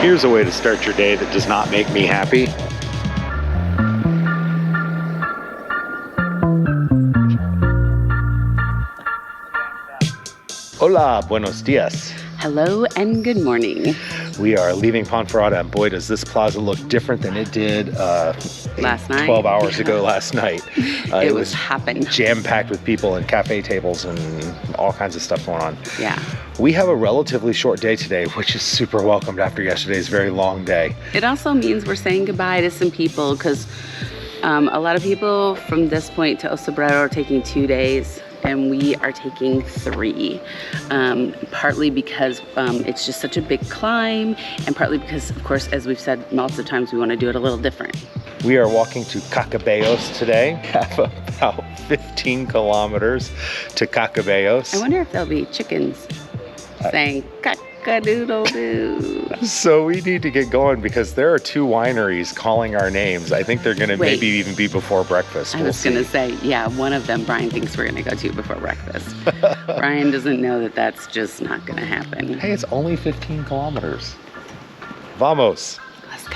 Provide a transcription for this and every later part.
Here's a way to start your day that does not make me happy. Hola, buenos dias. Hello and good morning. We are leaving Ponferrada, and boy, does this plaza look different than it did last night. 12 hours ago last night. It was hopping. Jam-packed with people and cafe tables and all kinds of stuff going on. Yeah. We have a relatively short day today, which is super welcomed after yesterday's very long day. It also means we're saying goodbye to some people because a lot of people from this point to O Cebriero are taking 2 days. And we are taking 3, partly because it's just such a big climb, and partly because, of course, as we've said lots of times, we want to do it a little different. We are walking to Cacabelos today. We have about 15 kilometers to Cacabelos. I wonder if there'll be chickens saying cock-a-doodle-doo. So we need to get going because there are 2 wineries calling our names. I think they're going to maybe even be before breakfast. I was going to say, yeah, one of them Brian thinks we're going to go to before breakfast. Brian doesn't know that that's just not going to happen. Hey, it's only 15 kilometers. Vamos. Let's go.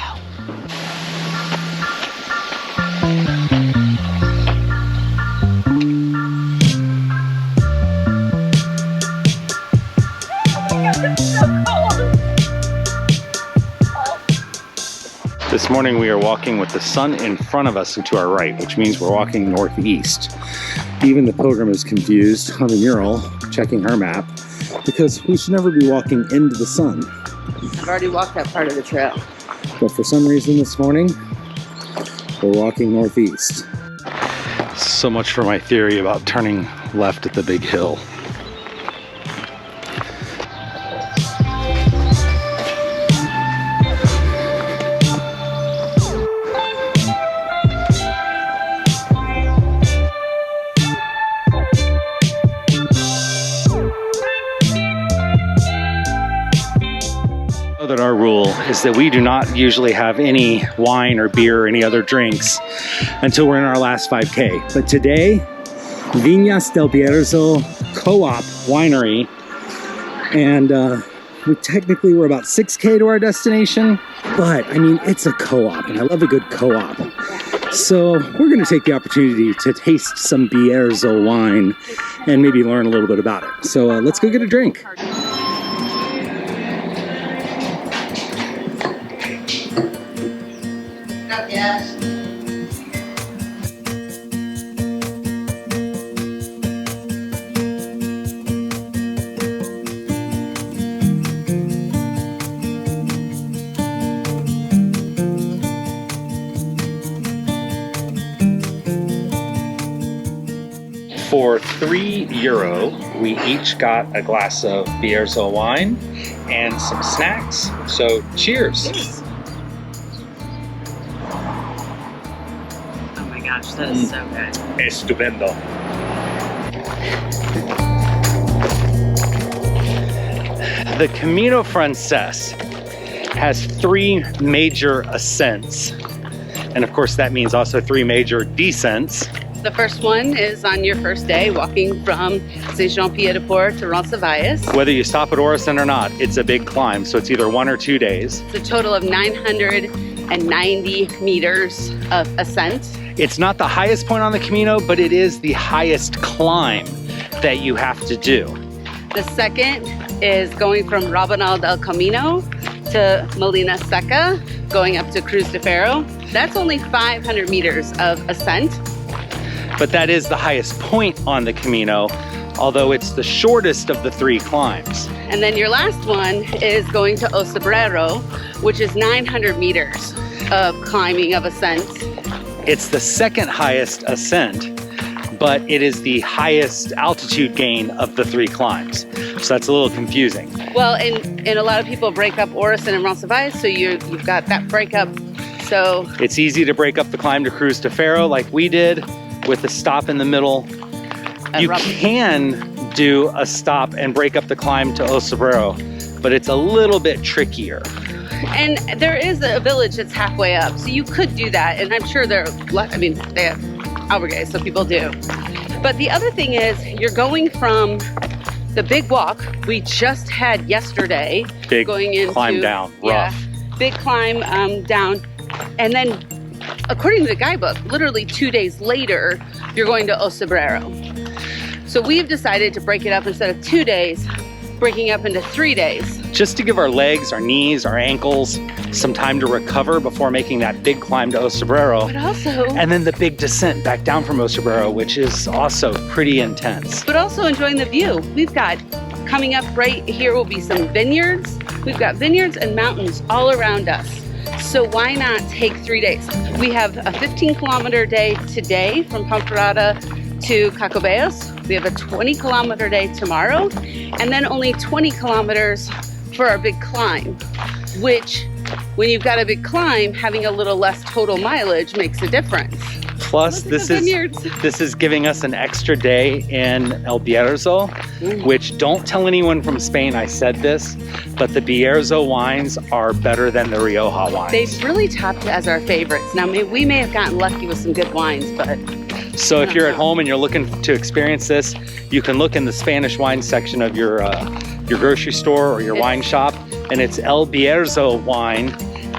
This morning we are walking with the sun in front of us and to our right, which means we're walking northeast. Even the pilgrim is confused on the mural, checking her map, because we should never be walking into the sun. I've already walked that part of the trail. But for some reason this morning, we're walking northeast. So much for my theory about turning left at the big hill. That our rule is that we do not usually have any wine or beer or any other drinks until we're in our last 5K. But today, Viñas del Bierzo Co-op Winery, and we were about 6K to our destination, but I mean, it's a co-op and I love a good co-op. So we're gonna take the opportunity to taste some Bierzo wine and maybe learn a little bit about it. So let's go get a drink. Yes. For €3, we each got a glass of Bierzo wine and some snacks. So cheers. Gosh, that is so good. Estupendo. The Camino Frances has 3 major ascents. And of course that means also 3 major descents. The first one is on your first day, walking from Saint-Jean-Pied-de-Port to Roncesvalles. Whether you stop at Orison or not, it's a big climb. So it's either 1 or 2 days. It's a total of 990 meters of ascent. It's not the highest point on the Camino, but it is the highest climb that you have to do. The second is going from Rabanal del Camino to Molina Seca, going up to Cruz de Ferro. That's only 500 meters of ascent. But that is the highest point on the Camino, although it's the shortest of the 3 climbs. And then your last one is going to O Cebriero, which is 900 meters of climbing of ascent. It's the second highest ascent, but it is the highest altitude gain of the 3 climbs. So that's a little confusing. Well, and a lot of people break up Orison and Roncesvalles, so you've got that breakup. So it's easy to break up the climb to Cruz de Ferro like we did with a stop in the middle. You can do a stop and break up the climb to O Cebriero, but it's a little bit trickier. And there is a village that's halfway up, so you could do that. And I'm sure they have albergues, so people do. But the other thing is, you're going from the big walk we just had yesterday, big going into climb down, rough. big climb down, and then according to the guidebook, literally 2 days later, you're going to O Cebriero. So we've decided to break it up instead of 2 days, breaking up into 3 days. Just to give our legs, our knees, our ankles some time to recover before making that big climb to O Cebriero. But also... And then the big descent back down from O Cebriero, which is also pretty intense. But also enjoying the view. We've got, coming up right here will be some vineyards. We've got vineyards and mountains all around us. So why not take 3 days? We have a 15-kilometer day today from Ponferrada to Cacabelos. We have a 20-kilometer day tomorrow, and then only 20 kilometers for our big climb, which when you've got a big climb, having a little less total mileage makes a difference. Plus, this is giving us an extra day in El Bierzo, which, don't tell anyone from Spain I said this, but the Bierzo wines are better than the Rioja wines. They've really topped as our favorites. Now, we may have gotten lucky with some good wines, but... So if you're at home and you're looking to experience this, you can look in the Spanish wine section of your grocery store or your wine shop, and it's El Bierzo wine.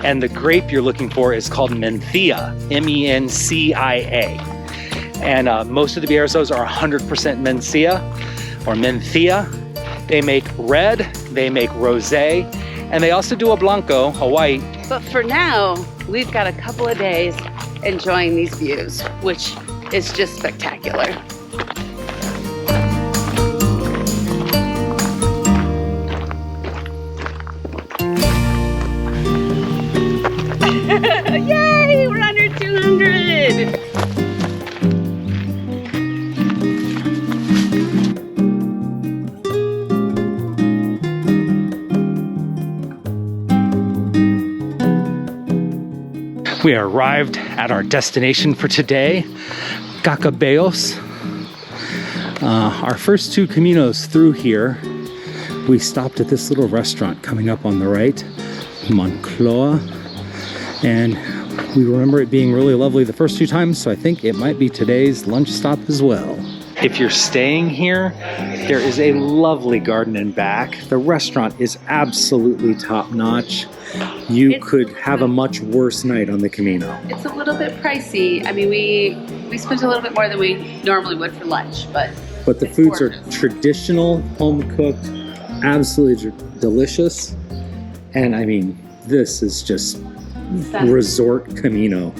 And the grape you're looking for is called Mencia, M-E-N-C-I-A. And most of the Bierzos are 100% Mencia or Mencia. They make red, they make rosé, and they also do a blanco, a white. But for now, we've got a couple of days enjoying these views, which is just spectacular. Yay, we're under 200. We arrived at our destination for today, Cacabelos. Our first 2 Caminos through here, we stopped at this little restaurant coming up on the right, Moncloa, and we remember it being really lovely the first 2 times, so I think it might be today's lunch stop as well. If you're staying here, there is a lovely garden in back. The restaurant is absolutely top-notch. You could have a much worse night on the Camino. It's a little bit pricey. I mean, we spent a little bit more than we normally would for lunch, but the foods are traditional, home-cooked, absolutely delicious. And I mean, this is just resort Camino.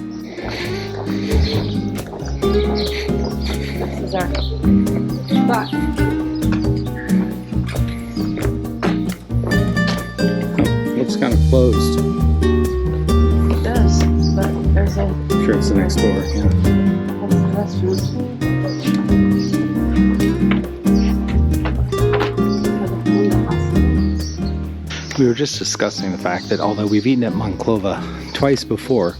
This is our spot. Looks kind of closed. It does, but there's a... I'm sure it's the next door. Yeah. That's the restaurant. We were just discussing the fact that although we've eaten at Monclova twice before,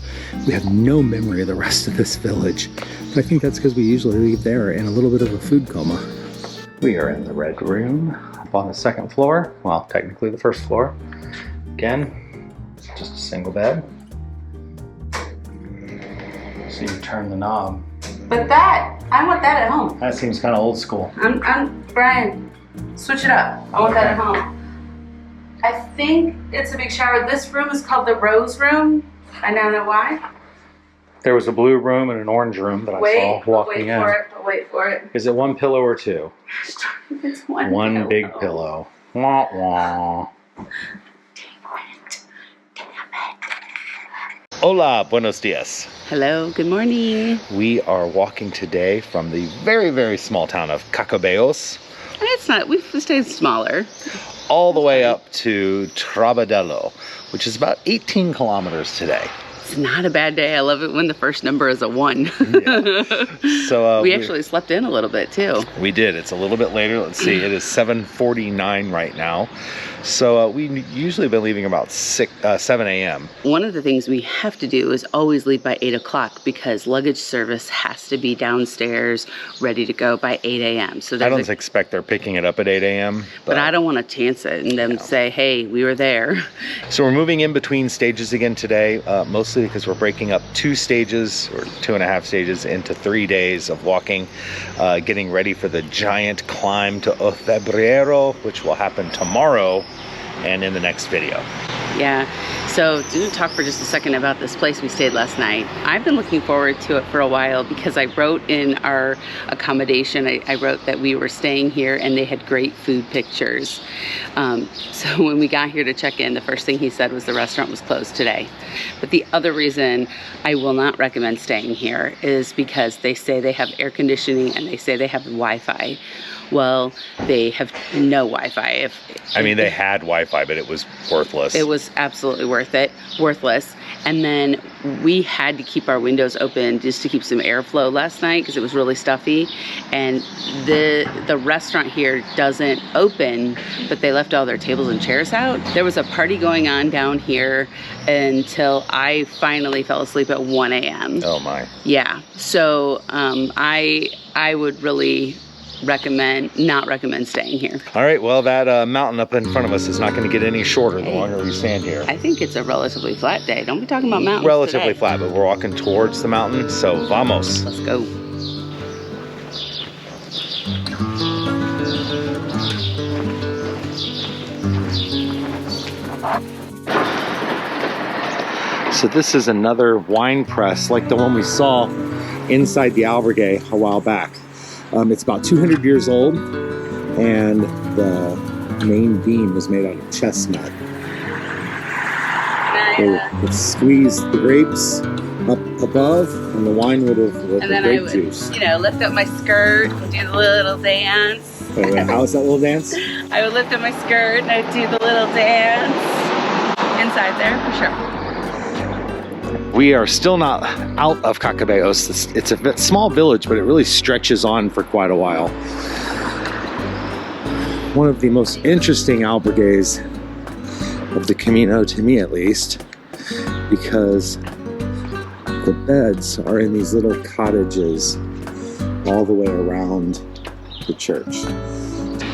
we have no memory of the rest of this village. But I think that's because we usually leave there in a little bit of a food coma. We are in the red room up on the 2nd floor. Well, technically the 1st floor. Again, just a single bed. So you turn the knob. But that, I want that at home. That seems kind of old school. I'm Brian, switch it up. I want that at home. I think it's a big shower. This room is called the Rose Room. I now know why. There was a blue room and an orange room that I saw walking in. Wait for it. Is it 1 pillow or 2? It's one pillow. Big pillow. Wah, wah. Hola, buenos dias. Hello, good morning. We are walking today from the very, very small town of Cacabelos. It's not, we've stayed smaller. All the way up to Trabedelo, which is about 18 kilometers today. It's not a bad day. I love it when the first number is a 1. Yeah. So we actually slept in a little bit too. We did. It's a little bit later. Let's see. It is 7:49 right now. So we usually been leaving about 7 a.m. One of the things we have to do is always leave by 8 o'clock because luggage service has to be downstairs ready to go by 8 a.m. So I don't expect they're picking it up at 8 a.m. But I don't want to chance it and them say, hey, we were there. So we're moving in between stages again today, mostly because we're breaking up 2 stages or 2.5 stages into 3 days of walking, getting ready for the giant climb to O Cebriero, which will happen tomorrow. and in the next video. Yeah, so to talk for just a second about this place we stayed last night. I've been looking forward to it for a while because I wrote in our accommodation, I wrote that we were staying here and they had great food pictures. So when we got here to check in, the first thing he said was the restaurant was closed today. But the other reason I will not recommend staying here is because they say they have air conditioning and they say they have Wi-Fi. Well, they have no Wi-Fi. I mean, they had Wi-Fi, but it was worthless. It was absolutely worthless. And then we had to keep our windows open just to keep some airflow last night because it was really stuffy. And the restaurant here doesn't open, but they left all their tables and chairs out. There was a party going on down here until I finally fell asleep at 1 a.m. Oh my. Yeah. So I would really not recommend staying here. All right, well, that mountain up in front of us is not going to get any shorter the longer we stand here. I think it's a relatively flat day. Don't be talking about mountains Relatively today. flat, but we're walking towards the mountain, so vamos. Let's go. So this is another wine press like the one we saw inside the albergue a while back. It's about 200 years old, and the main beam was made out of chestnut. They would squeeze the grapes up above, and the wine would have the grape juice. Lift up my skirt and do the little dance. Wait, how was that little dance? I would lift up my skirt and I'd do the little dance inside there for sure. We are still not out of Cacabelos. It's a small village, but it really stretches on for quite a while. One of the most interesting albergues of the Camino, to me at least, because the beds are in these little cottages all the way around the church.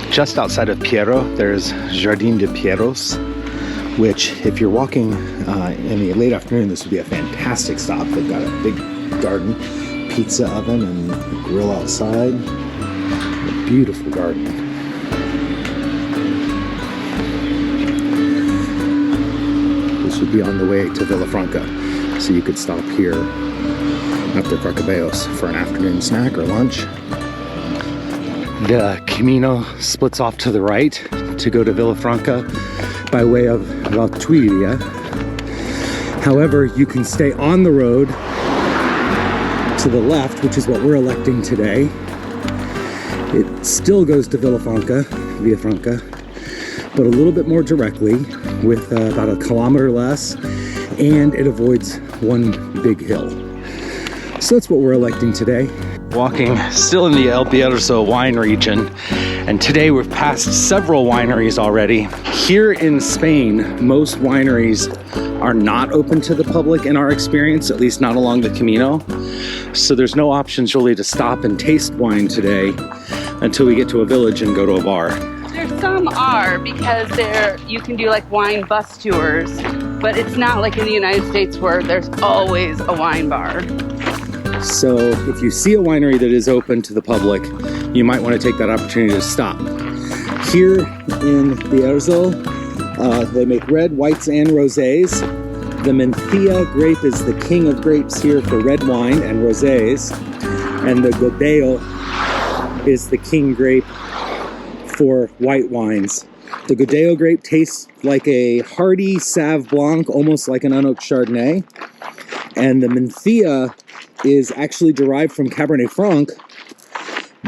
Just outside of Piero, there's Jardin de Pieros, which, if you're walking in the late afternoon, this would be a fantastic stop. They've got a big garden, pizza oven, and a grill outside. A beautiful garden. This would be on the way to Villafranca, so you could stop here after Cacabelos for an afternoon snack or lunch. The Camino splits off to the right to go to Villafranca by way of Valtuiria. However, you can stay on the road to the left, which is what we're electing today. It still goes to Villafranca, but a little bit more directly with about a kilometer less, and it avoids one big hill. So that's what we're electing today. Walking still in the El Bierzo wine region, and today we've passed several wineries already. Here in Spain, most wineries are not open to the public in our experience, at least not along the Camino. So there's no options really to stop and taste wine today until we get to a village and go to a bar. Some are, because you can do like wine bus tours, but it's not like in the United States where there's always a wine bar. So if you see a winery that is open to the public, you might want to take that opportunity to stop. Here in Bierzo, they make red, whites, and rosés. The Mencia grape is the king of grapes here for red wine and rosés. And the Godello is the king grape for white wines. The Godello grape tastes like a hearty Sauv Blanc, almost like an unoaked Chardonnay. And the Mencia is actually derived from Cabernet Franc,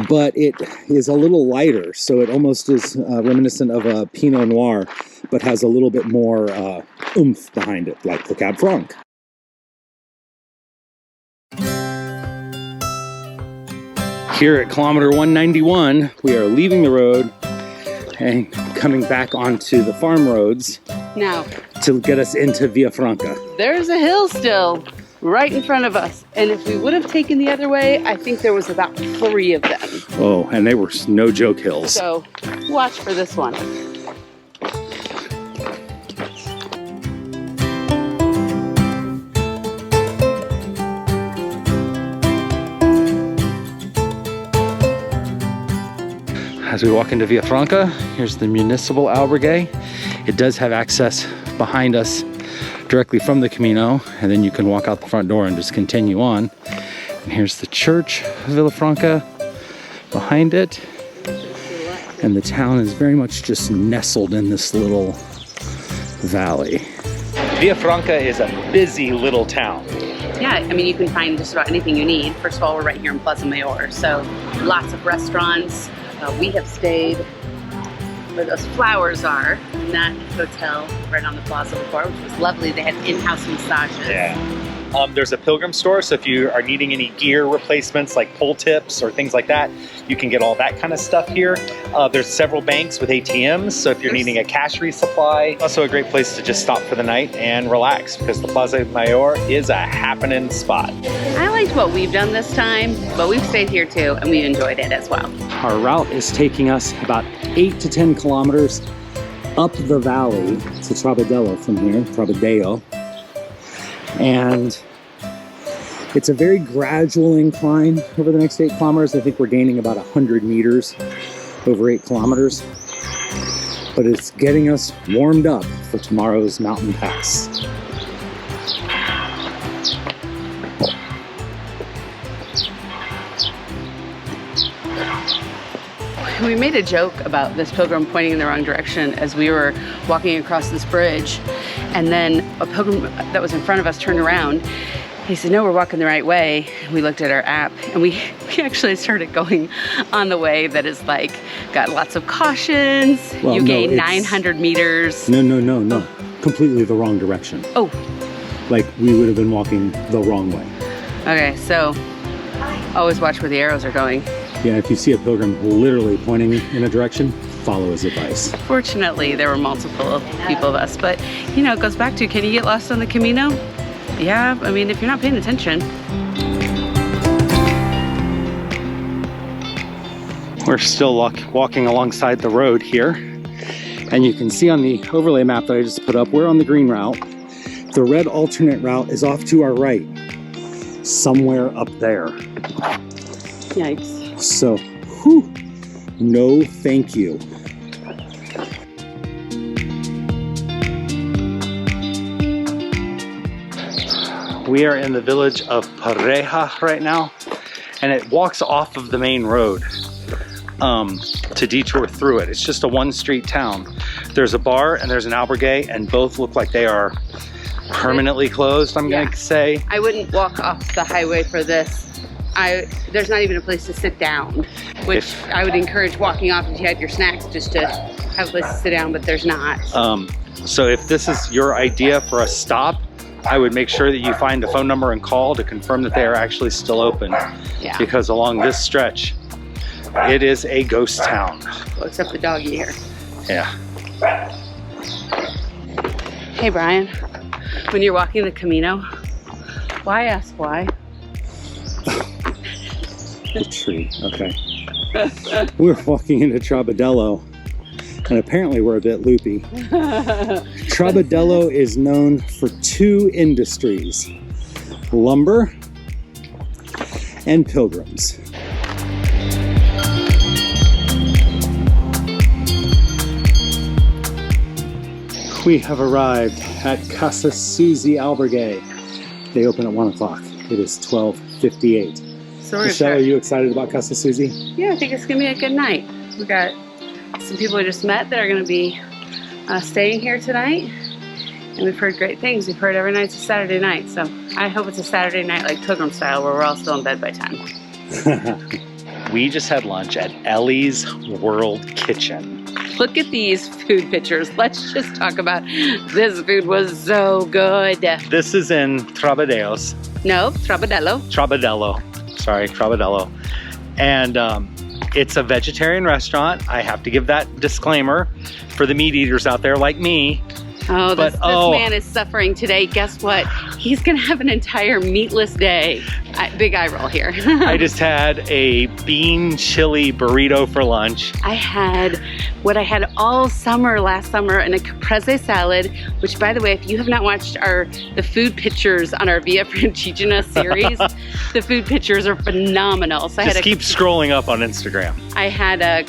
but it is a little lighter, so it almost is reminiscent of a Pinot Noir, but has a little bit more oomph behind it, like the Cab Franc. Here at kilometer 191, we are leaving the road and coming back onto the farm roads Now, to get us into Villafranca. there's a hill still right in front of us, and if we would have taken the other way, I think there was about 3 of them. Oh, and they were no joke hills. So watch for this one. As we walk into Villafranca, here's the municipal albergue. It does have access behind us directly from the Camino, and then you can walk out the front door and just continue on. And here's the church of Villafranca behind it. And the town is very much just nestled in this little valley. Villafranca is a busy little town. Yeah, I mean, you can find just about anything you need. First of all, we're right here in Plaza Mayor, so lots of restaurants. We have stayed where those flowers are in that hotel right on the plaza before, which was lovely. They had in-house massages. Yeah. There's a pilgrim store, so if you are needing any gear replacements like pole tips or things like that, you can get all that kind of stuff here. There's several banks with ATMs, so if you're needing a cash resupply, also a great place to just stop for the night and relax, because the Plaza Mayor is a happening spot. I liked what we've done this time, but we've stayed here too, and we've enjoyed it as well. Our route is taking us about 8 to 10 kilometers up the valley to Trabedelo from here, Trabedelo. And it's a very gradual incline over the next 8 kilometers. I think we're gaining about 100 meters over 8 kilometers. But it's getting us warmed up for tomorrow's mountain pass. We made a joke about this pilgrim pointing in the wrong direction as we were walking across this bridge. And then a pilgrim that was in front of us turned around. He said, no, we're walking the right way. We looked at our app and we actually started going on the way that is like, got lots of cautions. Well, you gain it's 900 meters. No. Completely the wrong direction. Oh. Like we would have been walking the wrong way. Okay, so always watch where the arrows are going. Yeah, if you see a pilgrim literally pointing in a direction, follow his advice. Fortunately, there were multiple people of us, but you know, it goes back to, can you get lost on the Camino? Yeah, I mean, if you're not paying attention. We're still walking alongside the road here, and you can see on the overlay map that I just put up, we're on the green route. The red alternate route is off to our right, somewhere up there. Yikes. So, whew, no thank you. We are in the village of Pareja right now, and it walks off of the main road to detour through it. It's just a one-street town. There's a bar and there's an albergue, and both look like they are permanently closed, I'm gonna say. I wouldn't walk off the highway for this. There's not even a place to sit down, which I would encourage walking off if you had your snacks just to have a place to sit down, but there's not. So if this is your idea for a stop, I would make sure that you find a phone number and call to confirm that they are actually still open. Yeah. Because along this stretch, it is a ghost town. Well, except the doggy here. Yeah. Hey Brian, when you're walking the Camino, why ask why? The tree, okay. We're walking into Trabedelo, and apparently we're a bit loopy. Trabedelo is known for 2 industries: lumber and pilgrims. We have arrived at Casa Susi Albergue. They open at 1 o'clock. It is 12:58. So Michelle, are you excited about Casa Susi? Yeah, I think it's gonna be a good night. We got some people we just met that are gonna be staying here tonight, and we've heard great things. We've heard every night's a Saturday night, so I hope it's a Saturday night like pilgrim style, where we're all still in bed by 10. We just had lunch at Ellie's World Kitchen. Look at these food pictures. Let's just talk about this food was so good. This is in Trabedelos. No, Trabedelo. Trabedelo. Sorry, Trabedelo. And it's a vegetarian restaurant. I have to give that disclaimer for the meat eaters out there like me. Oh, this man is suffering today. Guess what? He's gonna have an entire meatless day. Big eye roll here. I just had a bean chili burrito for lunch. I had what I had all summer last summer in a caprese salad, which, by the way, if you have not watched the food pictures on our Via Francigena series, the food pictures are phenomenal. So just keep scrolling up on Instagram. I had a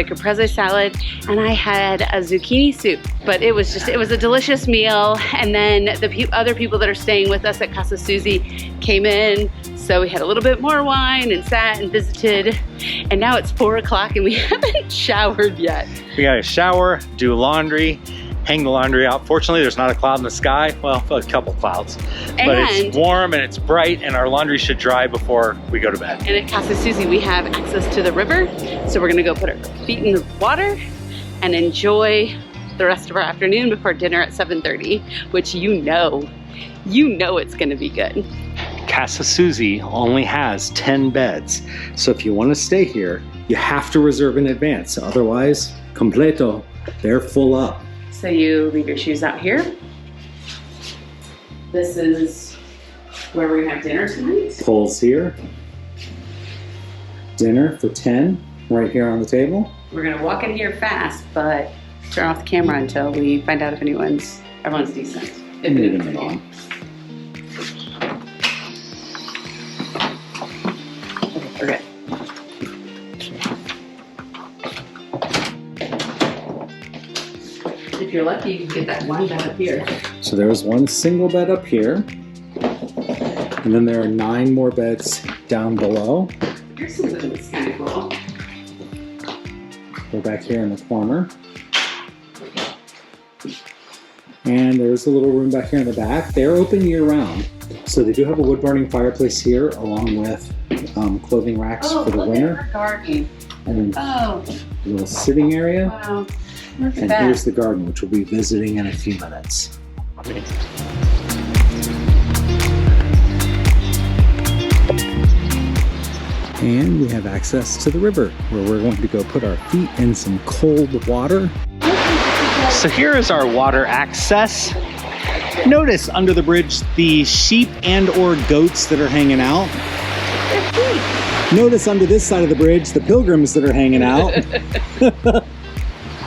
caprese salad and I had a zucchini soup, but it was a delicious meal. And then the other people that are staying with us at Casa Susi came in, so we had a little bit more wine and sat and visited. And now it's 4 o'clock and we haven't showered yet. We gotta shower, do laundry, hang the laundry out. Fortunately, there's not a cloud in the sky. Well, a couple clouds. But it's warm and it's bright and our laundry should dry before we go to bed. And at Casa Susi, we have access to the river. So we're gonna go put our feet in the water and enjoy the rest of our afternoon before dinner at 7:30, which you know it's gonna be good. Casa Susi only has 10 beds. So if you wanna stay here, you have to reserve in advance. Otherwise, completo, they're full up. So you leave your shoes out here. This is where we're gonna have dinner tonight. Poles here. Dinner for 10 right here on the table. We're gonna walk in here fast, but turn off the camera until we find out if everyone's decent. If anything's at all. Okay, if you're lucky, you can get that one bed up here. So there's one single bed up here. And then there are 9 more beds down below. Here's something that's kind of cool. We're back here in the corner. And there's a little room back here in the back. They're open year round. So they do have a wood burning fireplace here along with clothing racks for the winter. Garden. And then a little sitting area. Wow. Look at And that. here's the garden, which we'll be visiting in a few minutes. And we have access to the river, where we're going to go put our feet in some cold water. So here is our water access. Notice under the bridge the sheep and or goats that are hanging out. Notice under this side of the bridge the pilgrims that are hanging out.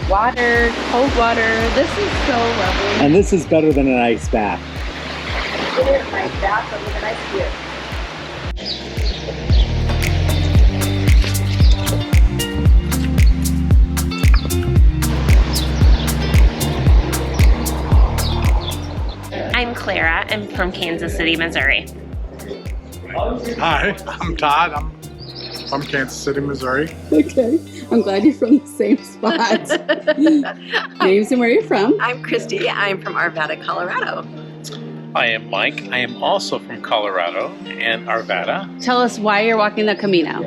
Water, cold water. This is so lovely. And this is better than an ice bath. It is a nice bath, but with a nice view. I'm Clara. I'm from Kansas City, Missouri. Hi, I'm Todd. I'm from Kansas City, Missouri. Okay, I'm glad you're from the same spot. Names and where you're from. I'm Christy. I'm from Arvada, Colorado. I am Mike. I am also from Colorado and Arvada. Tell us why you're walking the Camino.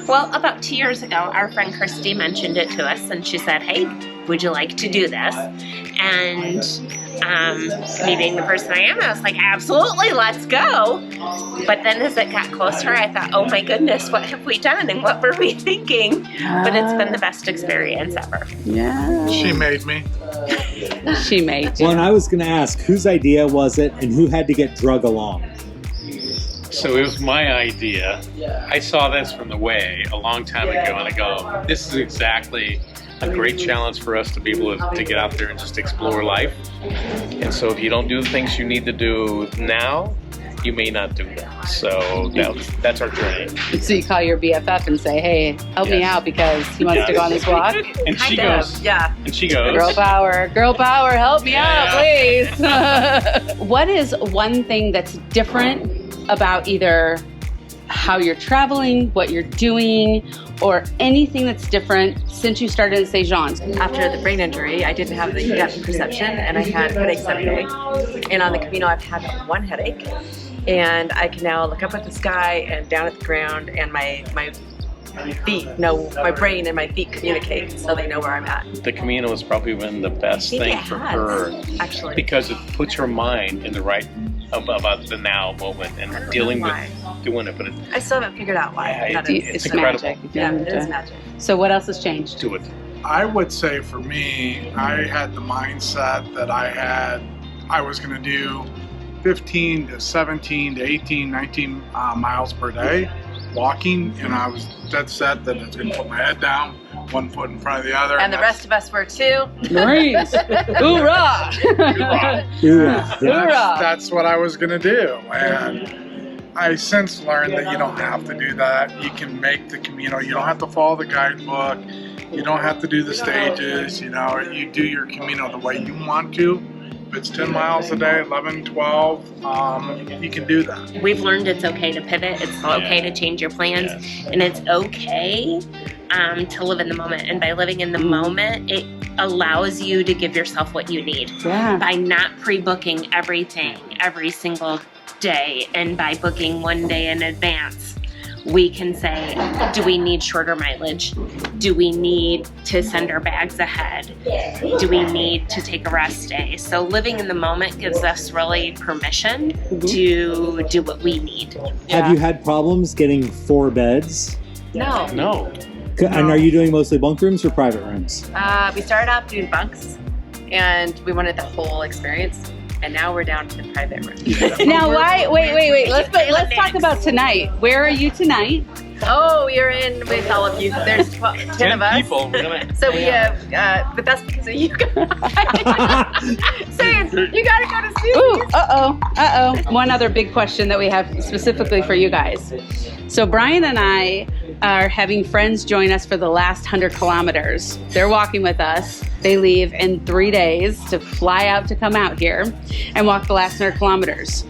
Well, about 2 years ago, our friend Christy mentioned it to us, and she said, "Hey, would you like to do this?" And me being the person I am, I was like, "Absolutely, let's go." But then as it got closer, I thought, "Oh my goodness, what have we done and what were we thinking?" But it's been the best experience ever. Yeah. She made me. She made you. Well, and I was going to ask, whose idea was it and who had to get drug along? So it was my idea. I saw this from the way a long time ago, and I go, this is exactly a great challenge for us to be able to get out there and just explore life. And so if you don't do the things you need to do now, you may not do them. So that's our journey. So you call your BFF and say, "Hey, help me out because he wants to go on this walk." And she Kind of, goes, yeah. and she goes, Girl power, help me out, please. What is one thing that's different about either how you're traveling, what you're doing, or anything that's different since you started in St. Jean's? After the brain injury, I didn't have the depth perception, and I had headaches every day. And on the Camino, I've had one headache, and I can now look up at the sky and down at the ground, and my feet know, my brain and my feet communicate, so they know where I'm at. the Camino has probably been the best I think thing it for has, her actually. because it puts her mind in the right about the now moment and dealing with doing it. But I still haven't figured out why. Yeah, Not it's it's incredible. magic. Yeah, it is magic. So what else has changed? Do it. I would say for me, I had the mindset that I was going to do 15 to 17 to 18, 19 miles per day walking, and I was dead set that I was going to put my head down, one foot in front of the other. And the rest of us were too. Marines. Hoorah! Hoorah! That's what I was going to do. And I since learned that you don't have to do that. You can make the Camino. You don't have to follow the guidebook. You don't have to do the stages. You know, you do your Camino the way you want to. If it's 10 miles a day, 11, 12, you can do that. We've learned it's okay to pivot. It's okay to change your plans. And it's okay to live in the moment. And by living in the moment, it allows you to give yourself what you need. Yeah. By not pre-booking everything every single day, and by booking one day in advance, we can say, do we need shorter mileage? Do we need to send our bags ahead? Do we need to take a rest day? So living in the moment gives us really permission to do what we need. Have you had problems getting 4 beds? No. No. And are you doing mostly bunk rooms or private rooms? We started off doing bunks, and we wanted the whole experience. And now we're down to the private room. Now, wait. Let's talk about tonight. Where are you tonight? Oh, we are in with all of you. There's 10 of us. people. So we have, but that's because of you guys. Saying, you gotta go to Susie. Ooh, uh-oh. One other big question that we have specifically for you guys. So Brian and I are having friends join us for the last 100 kilometers. They're walking with us. They leave in 3 days to fly out to come out here and walk the last 100 kilometers.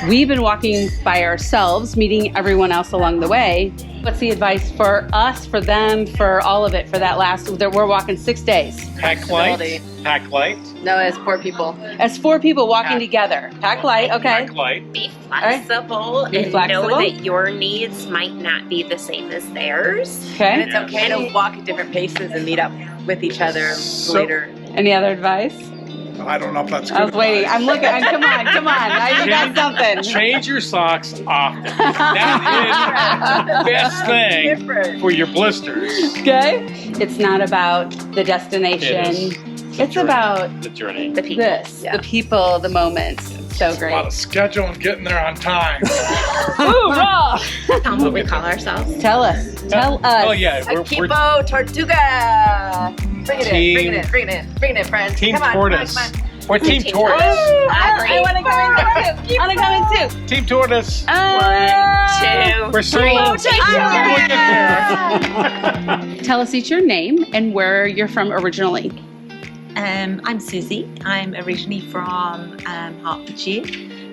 We've been walking by ourselves, meeting everyone else along the way. What's the advice for us, for them, for all of it, for that we're walking 6 days. Pack light. Pack light. No, as 4 people. As 4 people walking together. Pack light, okay. Pack light. Be flexible Be and flexible. know that your needs might not be the same as theirs. And Okay. it's okay to walk at different paces and meet up with each other later. Any other advice? I don't know if that's good. I was waiting. I'm looking. Come on. I got something. Change your socks often. That is the best thing Different. for your blisters. Okay. It's not about the destination. It It's about The journey. The people. this, Yeah. the people, the moments. So A lot great. of schedule and getting there on time. Hoorah! Tell them what we call ourselves. Tell us. Tell us. Oh yeah, we're Equipo Tortuga. Bring it Team- in, bring it in, friends. Team Come on, Tortoise. come on. We're Team Tortoise. I want to go in too. I want to go in too. Team Tortoise. 1, 2, We're swinging. Tell us each your name and where you're from originally. I'm Susie. I'm originally from Hertfordshire,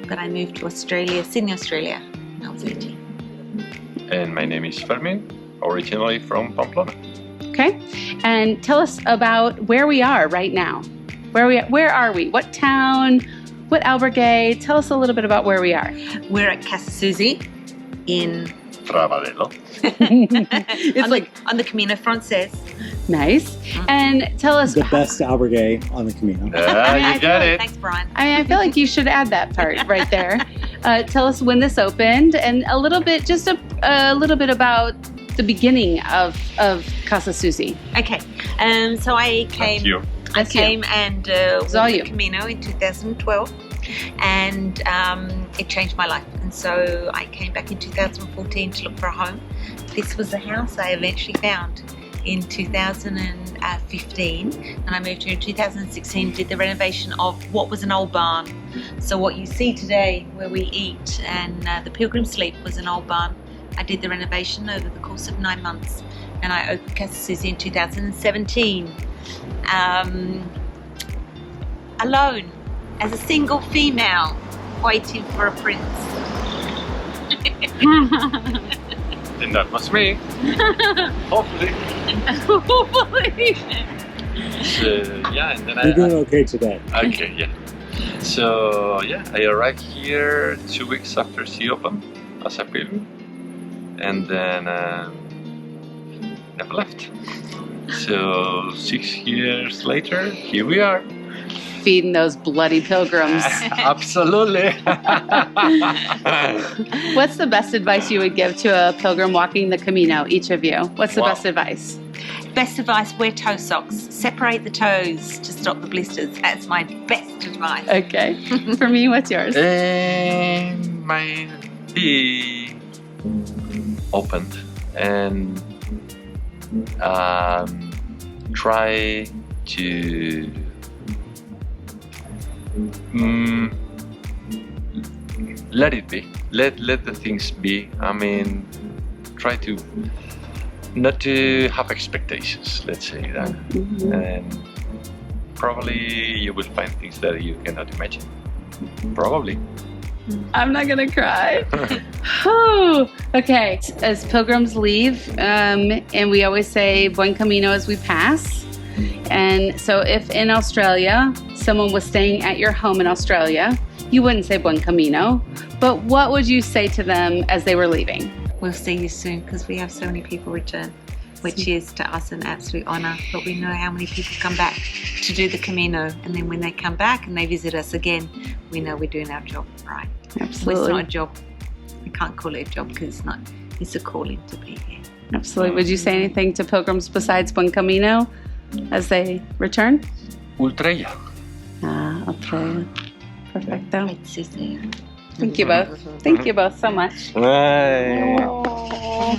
but I moved to Australia, Sydney, Australia, when I was 18. And my name is Fermin, originally from Pamplona. Okay. And tell us about where we are right now. Where are we? What town? What albergue? Tell us a little bit about where we are. We're at Casa Susi in Trabedelo. It's on the Camino Frances. nice. And tell us. The best albergue on the Camino. You got it. Thanks, Brian. I feel like you should add that part right there. Tell us when this opened and a little bit, just a little bit about the beginning of Casa Susi. Okay, so I came. Thank you. I That's you. came and It's all walked you. the Camino in 2012, and it changed my life. And so I came back in 2014 to look for a home. This was the house I eventually found in 2015, and I moved here in 2016. Did the renovation of what was an old barn. So what you see today, where we eat, and the Pilgrim Sleep, was an old barn. I did the renovation over the course of 9 months, and I opened Casa Susi in 2017. Alone, as a single female, waiting for a prince. And that was me. Hopefully. So, yeah, and then You're doing okay today. Okay, yeah. So, yeah, I arrived here 2 weeks after she opened as a pilgrim. And then never left. So 6 years later, here we are. Feeding those bloody pilgrims. Absolutely. What's the best advice you would give to a pilgrim walking the Camino, each of you? What's the Wow. best advice? best advice, wear toe socks. Separate the toes to stop the blisters. That's my best advice. Okay. For me, what's yours? Might be opened and try to let it be. Let the things be. I mean, try to not to have expectations. Let's say that, and probably you will find things that you cannot imagine. Probably. I'm not gonna cry. Oh, okay. As pilgrims leave, and we always say Buen Camino as we pass. And so if in Australia, someone was staying at your home in Australia, you wouldn't say Buen Camino, but what would you say to them as they were leaving? We'll see you soon because we have so many people return, which is to us an absolute honour. But we know how many people come back to do the Camino, and then when they come back and they visit us again, we know we're doing our job right. Absolutely. It's not a job. We can't call it a job because it's not. It's a calling to be here. Absolutely. Would you say anything to pilgrims besides Buen Camino as they return? Ultrella. Okay. Perfecto. It's there. Thank you both. Thank you both so much. Bye. Oh.